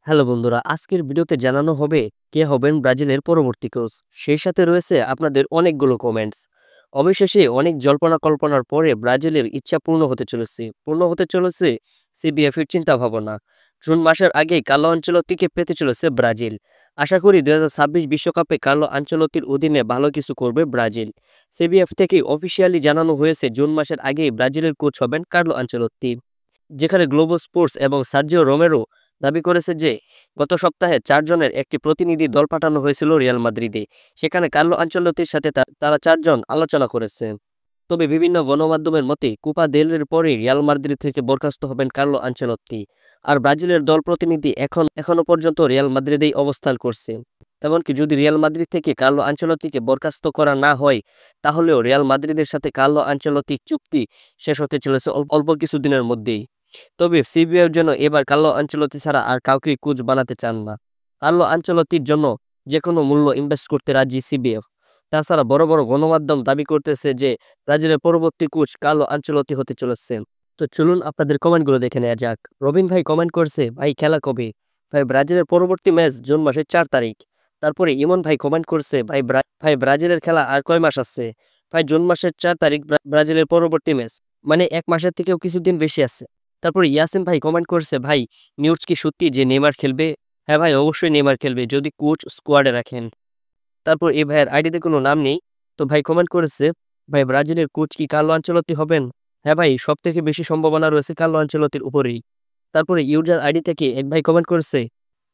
Hello বন্ধুরা, আজকের ভিডিওতে জানানো হবে কে হবেন ব্রাজিলের পরবর্তী কোচ। সেই সাথে রয়েছে আপনাদের অনেকগুলো কমেন্টস। অবশেষে অনেক জল্পনা কল্পনার পরে ব্রাজিলের ইচ্ছা পূর্ণ হতে চলেছে সিবিএফ এর চিন্তা ভাবনা। জুন মাসের আগেই কার্লো আনচেলত্তিকে পেতে চলেছে ব্রাজিল। আশা করি 2026 বিশ্বকাপে কার্লো আনচেলত্তির অধীনে ভালো কিছু করবে ব্রাজিল। সিবিএফ থেকে অফিসিয়ালি জানানো হয়েছে জুন মাসের আগেই ব্রাজিলের কোচ হবেন কার্লো আনচেলত্তি। যেখানে গ্লোবো স্পোর্টস এবং সার্জিও রোমেরো দাবি করেছে যে গত সপ্তাহে 4 জনের একটি প্রতিনিধি দল পাঠানো হয়েছিল রিয়াল মাদ্রিদে। সেখানে কার্লো আনচেলত্তির সাথে তারা 4 জন আলোচনা করেছে। তবে বিভিন্ন গণমাধ্যমের মতে কোপা দেল রের পরেই রিয়াল মাদ্রিদ থেকে বরখাস্ত হবেন কার্লো আনচেলত্তি। আর ব্রাজিলের দল প্রতিনিধি এখনো পর্যন্ত রিয়াল মাদ্রিদেই অবস্থান করছে। তেমনকি যদি রিয়াল মাদ্রিদ থেকে কার্লো আনচেলত্তিকে বরখাস্ত করা না হয়, তাহলেও রিয়াল মাদ্রিদের সাথে কার্লো আনচেলত্তির চুক্তি শেষ হতে চলেছে অল্প কিছুদিনের মধ্যেই। তবে সিবিএর জন্য এবার কার্লো আনচেলত্তি ছাড়া আর কাউকেই কোচ বানাতে চান না। কার্লো আনচেলত্তির জন্য যে কোনো মূল্য ইনভেস্ট করতে রাজি সিবিএফ। তাছাড়া বড় বড় গণমাধ্যম দাবি করতেছে যে ব্রাজিলের পরবর্তী কোচ কার্লো আনচেলত্তি হতে চলেছে। তো চলুন আপনাদের কমেন্টগুলো দেখে নেওয়া যাক। রবিন ভাই কমেন্ট করছে, ভাই খেলা কবে? ভাই ব্রাজিলের পরবর্তী ম্যাচ জুন মাসের 4 তারিখ। তারপরে ইমন ভাই কমেন্ট করছে, ভাই ব্রাজিলের খেলা আর কয় মাস আছে? ভাই জুন মাসের 4 তারিখ ব্রাজিলের পরবর্তী ম্যাচ, মানে 1 মাসের থেকেও কিছুদিন বেশি আছে। তারপরে ইয়াসিন ভাই কমেন্ট করছে, ভাই নিউজ কি সত্যি যে নেইমার খেলবে? হ্যাঁ ভাই, অবশ্যই নেইমার খেলবে যদি কোচ স্কোয়াডে রাখেন। তারপর এই ভাইয়ের আইডিতে কোনো নাম নেই। তো ভাই কমেন্ট করেছে, ভাই ব্রাজিলের কোচ কি কার্লো আনচেলত্তি হবেন? হ্যাঁ ভাই, সব থেকে বেশি সম্ভাবনা রয়েছে কার্লো আনচেলত্তির উপরেই। তারপরে ইউজার আইডি থেকে এক ভাই কমেন্ট করেছে,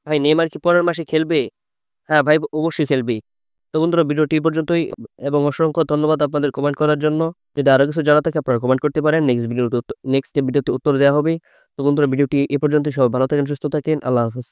ভাই নেইমার কি পরের মাসে খেলবে? হ্যাঁ ভাই, অবশ্যই খেলবে। তো বন্ধুরা, ভিডিওটি এই পর্যন্তই এবং অসংখ্য ধন্যবাদ আপনাদের কমেন্ট করার জন্য। যদি আরো কিছু জানা থাকে আপনারা কমেন্ট করতে পারেন, নেক্সট ভিডিওতে উত্তর দেওয়া হবে। তো বন্ধুরা, ভিডিওটি এই পর্যন্তই। সবাই ভালো থাকেন, সুস্থ থাকেন, আল্লাহ হাফেজ।